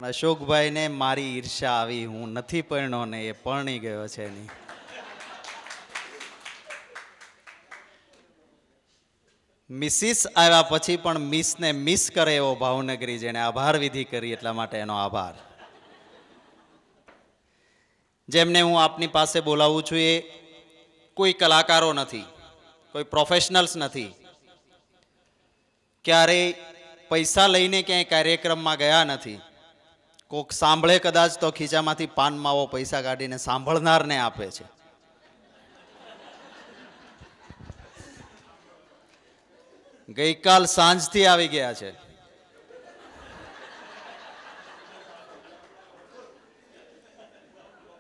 અશોકભાઈને મારી ઈર્ષા આવી, હું નથી પરણ્યો ને એ પરણી ગયો છે નહીં. મિસિસ આવ્યા પછી પણ મિસને મિસ કરે એવો ભાવનગરી, જેને આભાર વિધિ કરી એટલા માટે એનો આભાર. જેમને હું આપની પાસે બોલાવું છું એ કોઈ કલાકારો નથી, કોઈ પ્રોફેશનલ્સ નથી, ક્યારેય પૈસા લઈને ક્યાંય કાર્યક્રમમાં ગયા નથી. કોક સાંભળે કદાચ તો ખીચામાંથી પાન માવો પૈસા કાઢીને સાંભળનારને આપે છે. ગઈકાલ સાંજથી આવી ગયા છે.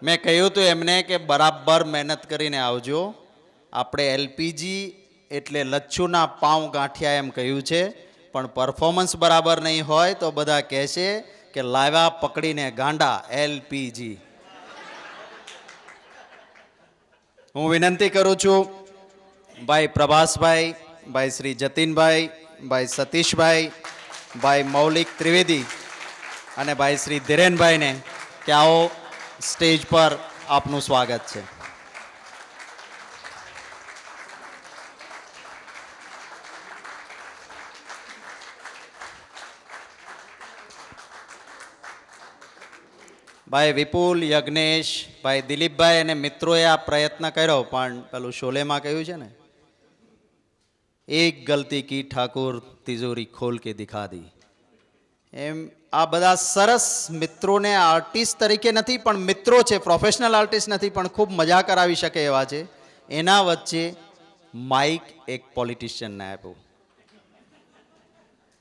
મેં કહ્યું હતું એમને કે બરાબર મહેનત કરીને આવજો. આપણે એલપીજી એટલે લચ્છુના પાઉં ગાંઠિયા એમ કહ્યું છે, પણ પરફોર્મન્સ બરાબર નહીં હોય તો બધા કહેશે કે લાવ્યા પકડીને ગાંડા એલપીજી. હું વિનંતી કરું છું ભાઈ પ્રભાસભાઈ, ભાઈ શ્રી જતીનભાઈ, ભાઈ સતીશભાઈ, ભાઈ મૌલિક ત્રિવેદી અને ભાઈ શ્રી ધીરેનભાઈને કે આવો સ્ટેજ પર આપનું સ્વાગત છે. ભાઈ વિપુલ, યજ્ઞેશ, ભાઈ દિલીપભાઈ અને મિત્રોએ આ પ્રયત્ન કર્યો, પણ પેલું શોલેમાં કહ્યું છે ને, એક ગલતી કી ઠાકુર તિજોરી ખોલ કે દિખા દી. એમ આ બધા સરસ મિત્રોને આર્ટિસ્ટ તરીકે નથી પણ મિત્રો છે, પ્રોફેશનલ આર્ટિસ્ટ નથી પણ ખૂબ મજા કરાવી શકે એવા છે. એના વચ્ચે માઇક એક પોલિટિશિયનને આપ્યું.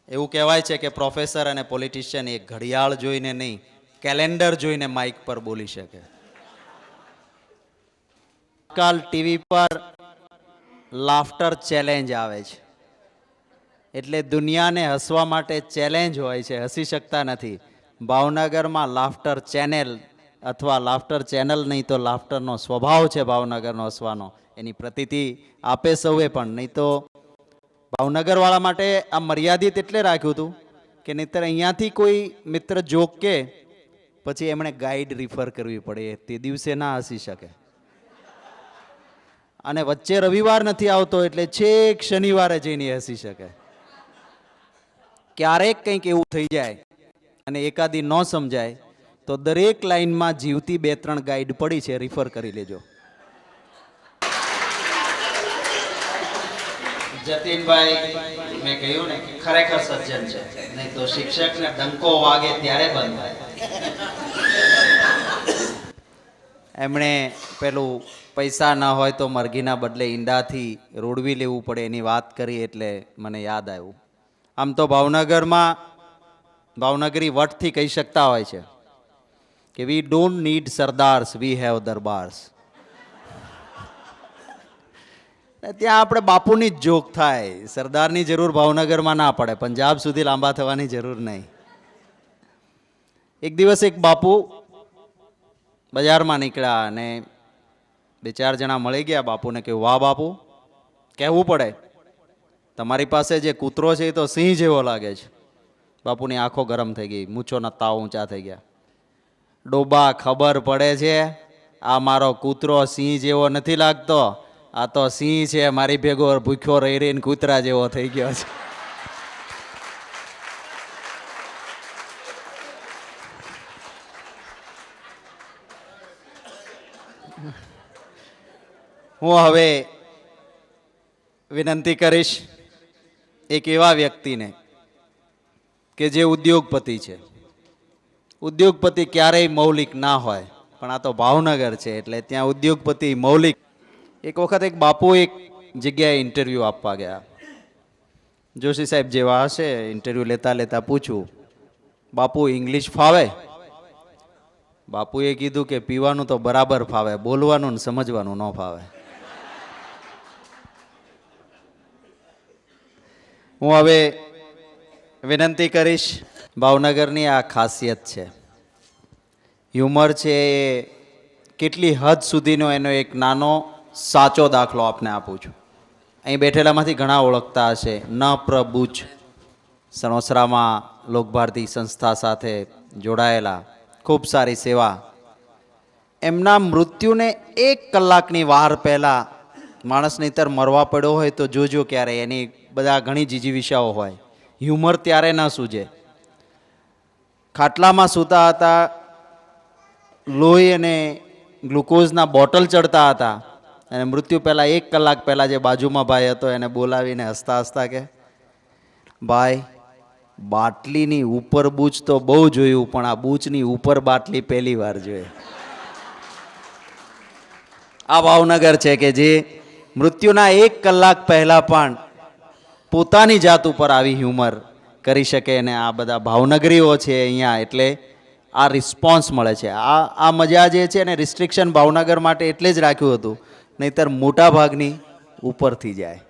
એવું કહેવાય છે કે પ્રોફેસર અને પોલિટિશિયન એક ઘડિયાળ જોઈને નહીં, કેલેન્ડર જોઈને માઇક પર બોલી શકે. કાલ ટીવી પર લાફ્ટર ચેલેન્જ આવે છે, એટલે દુનિયાને હસવા માટે ચેલેન્જ હોય છે, હસી શકતા નથી. ભાવનગરમાં લાફ્ટર ચેનલ અથવા લાફ્ટર ચેનલ નહીં તો લાફ્ટરનો સ્વભાવ છે ભાવનગરનો હસવાનો, એની પ્રતીતિ આપે સૌએ. પણ નહીં તો ભાવનગરવાળા માટે આ મર્યાદિત એટલે રાખ્યું હતું કે નહીંતર અહીંયાથી કોઈ મિત્ર જોક કે પછી એમણે ગાઈડ રિફર કરવી પડે, તે દિવસે ના હસી શકે. અને વચ્ચે રવિવાર નથી આવતો એટલે છેક શનિવારે જઈને હસી શકે. ક્યારેક કંઈક એવું થઈ જાય અને એકાદી ન સમજાય તો દરેક લાઈનમાં જીવતી 2-3 ગાઈડ પડી છે, રિફર કરી લેજો. જતીનભાઈ મેં કહ્યું ને કે ખરેખર સજ્જન છે, નહીં તો શિક્ષકને ડંકો વાગે ત્યારે બંધ થાય. એમણે પેલું પૈસા ન હોય તો મરઘીના બદલે ઈંડાથી રોડવી લેવું પડે એની વાત કરી એટલે મને યાદ આવ્યું. આમ તો ભાવનગરમાં ભાવનગરી વટથી કહી શકતા હોય છે કે we don't need Sardars, we have Darbars. ત્યાં આપણે બાપુની જ જોક થાય, સરદારની જરૂર ભાવનગરમાં ના પડે, પંજાબ સુધી લાંબા થવાની જરૂર નહીં. એક દિવસ એક બાપુ બજારમાં નીકળ્યા અને 2-4 જણા મળી ગયા. બાપુને કહ્યું, વાહ બાપુ, કહેવું પડે, તમારી પાસે જે કૂતરો છે એ તો સિંહ જેવો લાગે છે. બાપુની આંખો ગરમ થઈ ગઈ, મૂછોના તાવ ઊંચા થઈ ગયા. ડોબા, ખબર પડે છે આ મારો કૂતરો સિંહ જેવો નથી લાગતો, આ તો સિંહ છે મારી ભેગો ભૂખ્યો રહી રહીને કૂતરા જેવો થઈ ગયો છે. હું હવે વિનંતી કરીશ એક એવા વ્યક્તિને કે જે ઉદ્યોગપતિ છે. ઉદ્યોગપતિ ક્યારેય મૌલિક ના હોય, પણ આ તો ભાવનગર છે એટલે ત્યાં ઉદ્યોગપતિ મૌલિક. એક વખત એક બાપુ એક જગ્યાએ ઇન્ટરવ્યૂ આપવા ગયા. જોશી સાહેબ જેવા હશે, ઇન્ટરવ્યૂ લેતા લેતા પૂછ્યું, બાપુ ઇંગ્લિશ ફાવે? બાપુએ કીધું કે પીવાનું તો બરાબર ફાવે, બોલવાનું ને સમજવાનું ન ફાવે. હું હવે વિનંતી કરીશ, ભાવનગરની આ ખાસિયત છે, હ્યુમર છે, એ કેટલી હદ સુધીનો એનો એક નાનો સાચો દાખલો આપને આપું છું. અહીં બેઠેલામાંથી ઘણા ઓળખતા હશે, ન પ્રબુચ સણોસરામાં લોકભારતી સંસ્થા સાથે જોડાયેલા, ખૂબ સારી સેવા. એમના મૃત્યુને 1 કલાકની વાર પહેલાં માણસ નહીંતર મરવા પડ્યો હોય તો જોજો ક્યારે, એની બધા ઘણી જીજીવિષાઓ હોય. હ્યુમર ત્યારે ન સૂજે. ખાટલામાં સૂતા હતા, લોહી અને ગ્લુકોઝના બોટલ ચડતા હતા અને મૃત્યુ પહેલાં 1 કલાક પહેલાં જે બાજુમાં ભાઈ હતો એને બોલાવીને હસતા હસતા કે, ભાઈ બાટલીની ઉપર બૂચ તો બહુ જોયું, પણ આ બૂચની ઉપર બાટલી પહેલી વાર જોઈ. આ ભાવનગર છે કે જે મૃત્યુના 1 કલાક પહેલાં પણ પોતાની જાત ઉપર આવી હ્યુમર કરી શકે. અને આ બધા ભાવનગરીઓ છે અહીંયા, એટલે આ રિસ્પોન્સ મળે છે. આ મજા જે છે ને રિસ્ટ્રિક્શન ભાવનગર માટે એટલે જ રાખ્યું હતું, નહીંતર મોટા ભાગની ઉપરથી જાય.